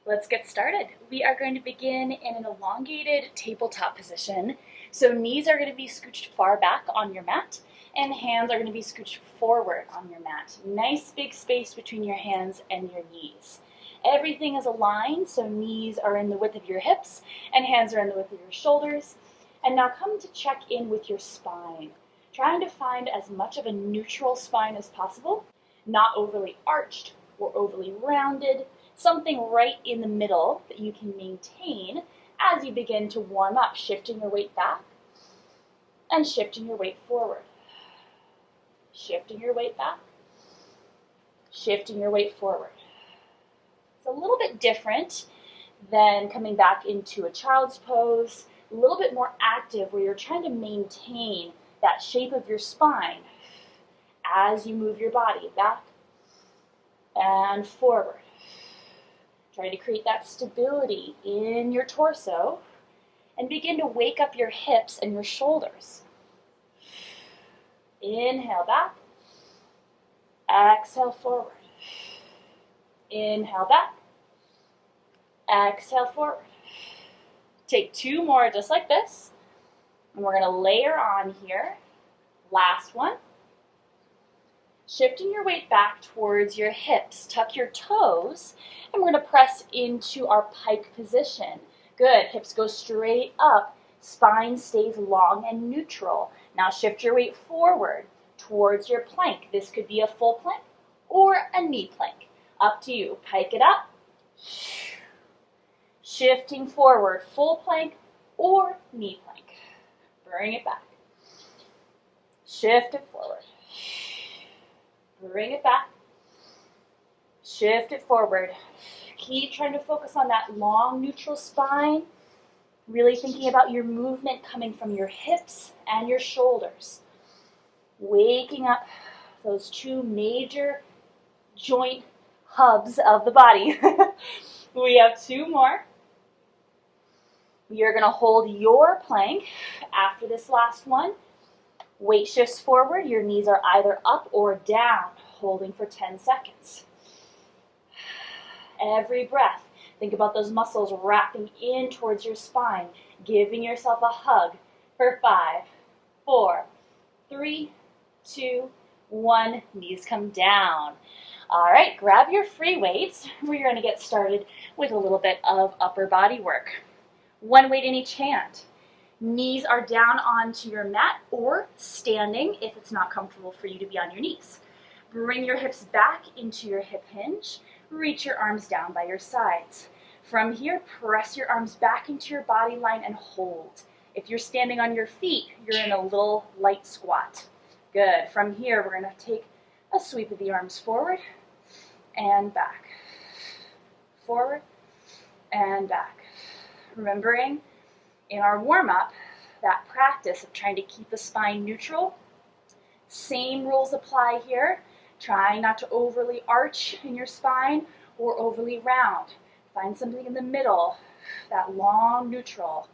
Let's get started. We are going to begin in an elongated tabletop position. So knees are going to be scooched far back on your mat, and hands are going to be scooched forward on your mat. Nice big space between your hands and your knees. Everything is aligned, so knees are in the width of your hips, and hands are in the width of your shoulders. And now come to check in with your spine, trying to find as much of a neutral spine as possible, not overly arched or overly rounded, something right in the middle that you can maintain as you begin to warm up, shifting your weight back and shifting your weight forward. Shifting your weight back, shifting your weight forward. It's a little bit different than coming back into a child's pose, a little bit more active where you're trying to maintain that shape of your spine as you move your body back and forward. Try to create that stability in your torso and begin to wake up your hips and your shoulders. Inhale back, exhale forward. Inhale back, exhale forward. Take two more just like this, and we're going to layer on here. Last one. Shifting your weight back towards your hips, tuck your toes, and we're going to press into our pike position. Good, hips go straight up, spine stays long and neutral. Now shift your weight forward towards your plank. This could be a full plank or a knee plank. Up to you. Pike it up. Shifting forward, full plank or knee plank. Bring it back. Shift it forward. Bring it back. Shift it forward. Keep trying to focus on that long neutral spine. Really thinking about your movement coming from your hips and your shoulders. Waking up those two major joint hubs of the body. We have two more. You're going to hold your plank after this last one. Weight shifts forward. Your knees are either up or down, holding for 10 seconds. Every breath, think about those muscles wrapping in towards your spine, giving yourself a hug for 5, 4, 3, 2, 1. Knees come down. All right, grab your free weights. We're going to get started with a little bit of upper body work. One weight in each hand. Knees are down onto your mat or standing if it's not comfortable for you to be on your knees. Bring your hips back into your hip hinge. Reach your arms down by your sides. From here, press your arms back into your body line and hold. If you're standing on your feet, you're in a little light squat. Good. From here, we're going to take a sweep of the arms forward and back. Forward and back. Remembering in our warm-up, that practice of trying to keep the spine neutral. Same rules apply here. Try not to overly arch in your spine or overly round. Find something in the middle, that long neutral.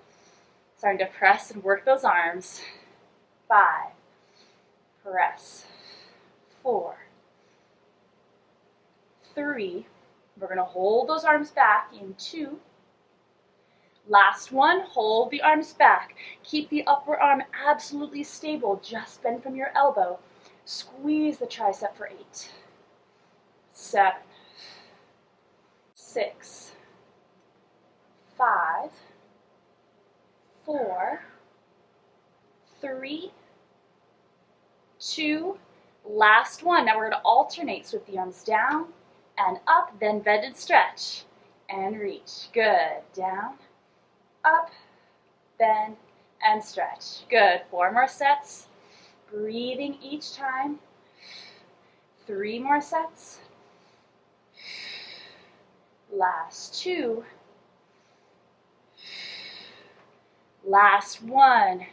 Starting to press and work those arms. 5, press. 4, 3, we're going to hold those arms back in 2. Last one, hold the arms back. Keep the upper arm absolutely stable. Just bend from your elbow. Squeeze the tricep for 8, 7, 6, 5, 4, 3, 2, last one. Now we're going to alternate, so with the arms down and up, then bend and stretch and reach. Good. Down, up, bend, and stretch. Good. 4 more sets. Breathing each time. 3 more sets. Last 2. Last 1.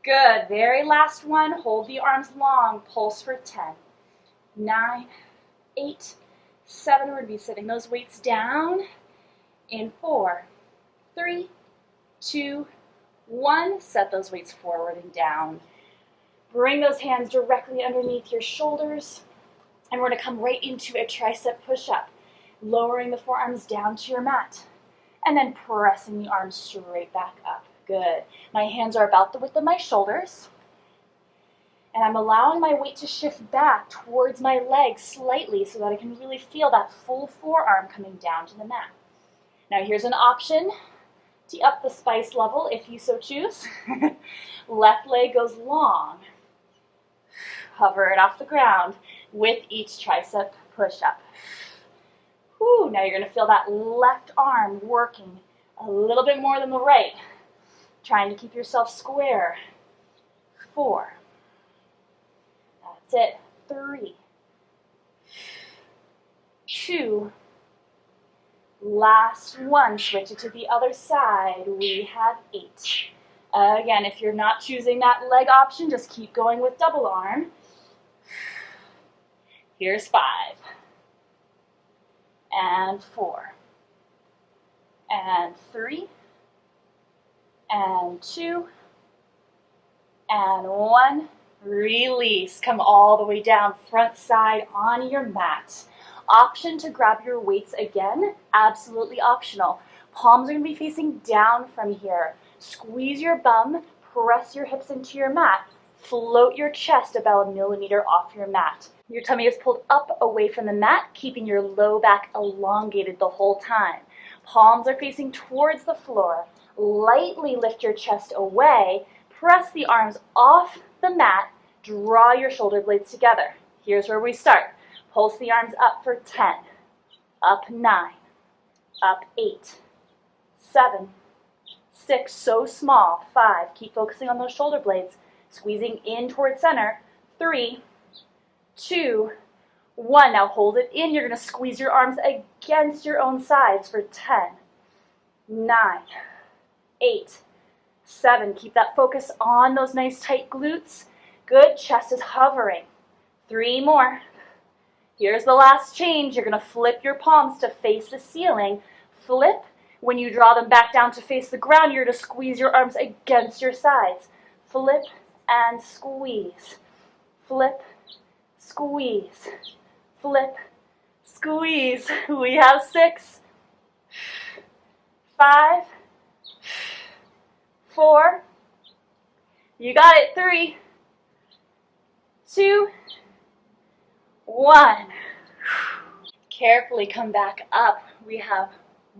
Good. Very last one. Hold the arms long. Pulse for 10, 9, 8, 7. We're going to be sitting those weights down in 4, 3, 2, 1. Set those weights forward and down. Bring those hands directly underneath your shoulders. And we're going to come right into a tricep push-up. lowering the forearms down to your mat, and then pressing the arms straight back up. Good. My hands are about the width of my shoulders, and I'm allowing my weight to shift back towards my legs slightly so that I can really feel that full forearm coming down to the mat. Now here's an option to up the spice level if you so choose. Left leg goes long. Hover it off the ground with each tricep push-up. Whew, now you're going to feel that left arm working a little bit more than the right. Trying to keep yourself square. 4. That's it. 3. 2. Last one. Switch it to the other side. We have 8. Again, if you're not choosing that leg option, just keep going with double arm. Here's 5. And 4. And 3. And 2. And 1. Release. Come all the way down, front side on your mat. Option to grab your weights again, absolutely optional. Palms are going to be facing down from here. Squeeze your bum, press your hips into your mat. Float your chest about 1 millimeter off your mat. Your tummy is pulled up away from the mat, keeping your low back elongated the whole time. Palms are facing towards the floor. Lightly lift your chest away. Press the arms off the mat. Draw your shoulder blades together. Here's where we start. Pulse the arms up for 10, up 9, up 8, 7, 6, so small, 5, keep focusing on those shoulder blades, squeezing in towards center, 3, 2, 1, now hold it in, you're going to squeeze your arms against your own sides for 10, 9, 8, 7, keep that focus on those nice tight glutes, good, chest is hovering, 3 more. Here's the last change. You're going to flip your palms to face the ceiling. Flip. When you draw them back down to face the ground, you're going to squeeze your arms against your sides. Flip and squeeze. Flip, squeeze. Flip, squeeze. We have 6, 5, 4. You got it. 3, 2, 1. Carefully come back up. We have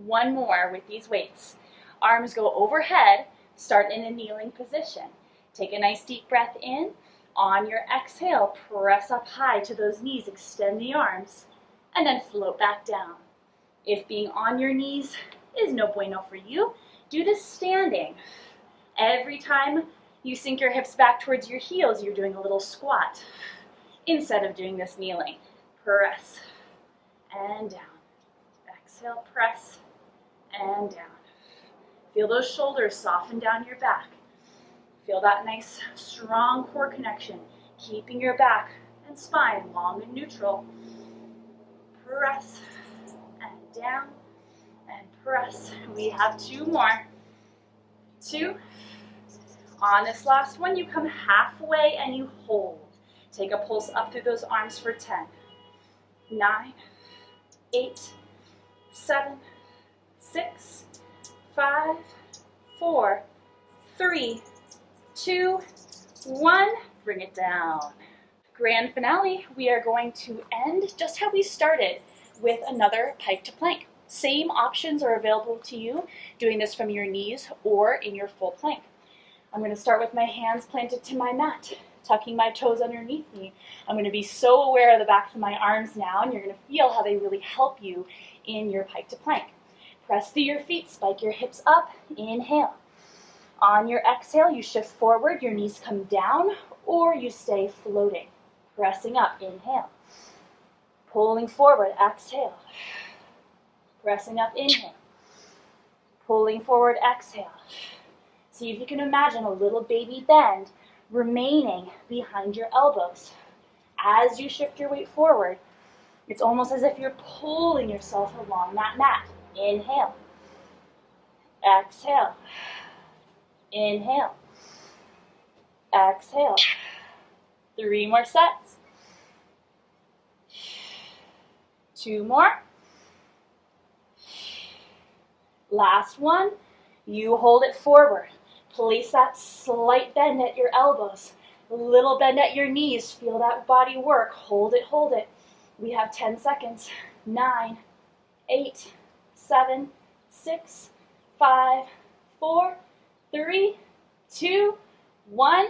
one more with these weights. Arms go overhead. Start in a kneeling position. Take a nice deep breath in. On your exhale, press up high to those knees. Extend the arms. And then float back down. If being on your knees is no bueno for you, do this standing. Every time you sink your hips back towards your heels, you're doing a little squat. Instead of doing this kneeling, press and down. Exhale, press and down. Feel those shoulders soften down your back. Feel that nice, strong core connection, keeping your back and spine long and neutral. Press and down and press. We have 2 more. 2. On this last one, you come halfway and you hold. Take a pulse up through those arms for 10, 9, 8, 7, 6, 5, 4, 3, 2, 1. Bring it down. Grand finale, we are going to end just how we started with another pike to plank. Same options are available to you doing this from your knees or in your full plank. I'm going to start with my hands planted to my mat, tucking my toes underneath me. I'm going to be so aware of the backs of my arms now, and you're going to feel how they really help you in your pike to plank. Press through your feet, spike your hips up, inhale. On your exhale, you shift forward, your knees come down, or you stay floating. Pressing up, inhale. Pulling forward, exhale. Pressing up, inhale. Pulling forward, exhale. See if you can imagine a little baby bend remaining behind your elbows. As you shift your weight forward, it's almost as if you're pulling yourself along that mat. Inhale. Exhale. Inhale. Exhale. 3 more sets. 2 more. Last one. You hold it forward. Place that slight bend at your elbows. Little bend at your knees. Feel that body work. Hold it, hold it. We have 10 seconds. 9, 8, 7, 6, 5, 4, 3, 2, 1.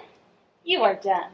You are done.